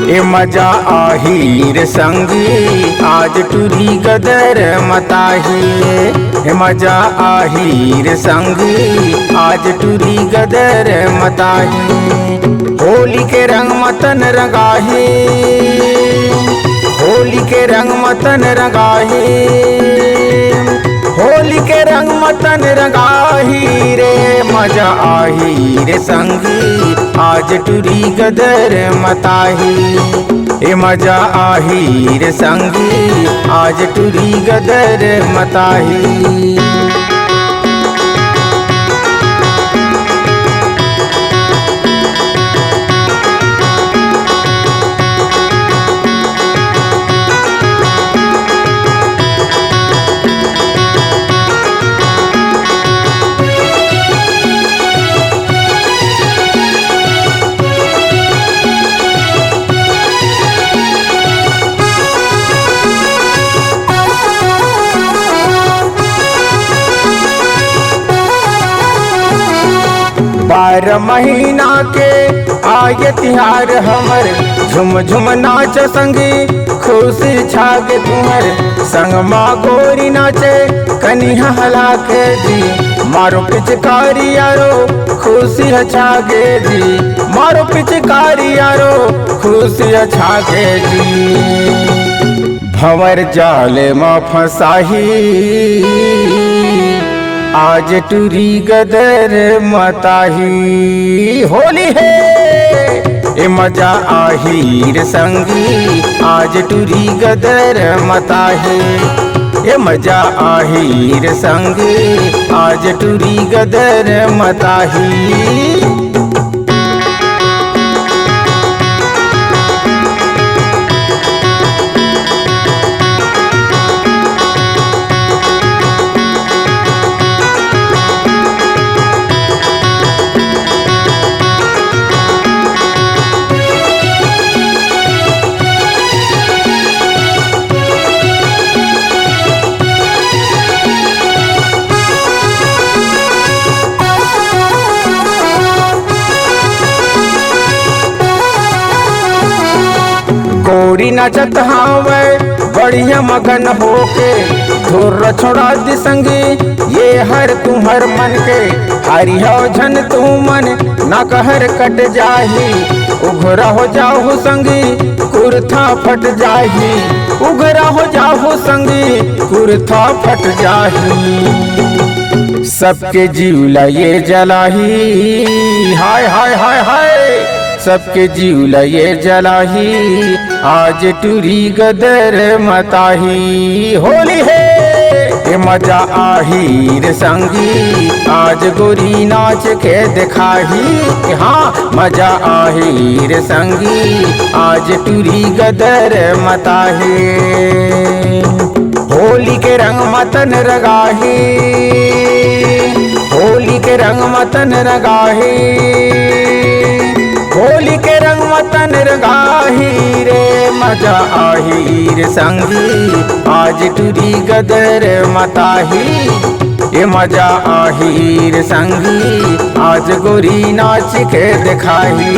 ए मजा आहीर संगी आज टूरी गदर मताही। ए मजा आहीर संगी आज टूरी गदर मताही। होली के रंग मतन रंगाही, होली के रंग मतन रंगाही, होली के रंग मतन रंगाही रे। मजा आही रे संगी आज टूरी गदर मताही। ए मजा आही रे संगी आज टूरी गदर मताही। बारह महीना के आय तिहार हमर, झुम झुम नाच संगी खुशी छागे तुम्हर। संग माँ गोरी नाचे कनिया हला के जी, मारो पिचकारी यारो खुशी छागे जी, मारो पिचकारी यारो खुशी छागे जी। भंवर जाले माँ फंसाही आज टूरी गदर मताही। होली है ए मजा आहीर संगी आज टूरी गदर मताही। ए मजा आहीर संगी आज टूरी गदर मताही। गोरी नचत हावे बढ़िया मगन होके, धुर छोड़ा दी संगी ये हर तुम्हर मन के। हरिया झन तू मन न कहर कट जाही, उघरा हो जाहु संगी कुर्था फट जाही, उघरा हो जाहु संगी कुर्था फट जाही। सबके जीवला ये जलाही, हाय हाय हाय हाय सबके जीवला ये जलाही आज टूरी गदर मताही। होली है ए मजा आहीर संगी आज गोरी नाच के दिखाही। हाँ मजा आहीर संगी आज टूरी गदर मताही। होली के रंग मतन रंगाही, होली के रंग मतन रंगाही, होली के रंग मतन रंगाही रे। मजा आहीर संगी आज टूरी गदर मताही। ए मजा आहीर संगी आज गोरी नाच के दिखाही।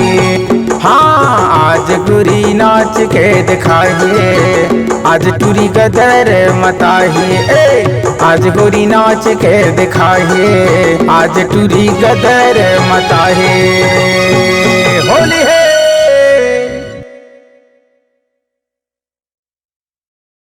हाँ आज गोरी नाच के दिखाही आज टूरी गदर मताही। आज गोरी नाच के दिखाही आज टूरी गदर मताही। होली है।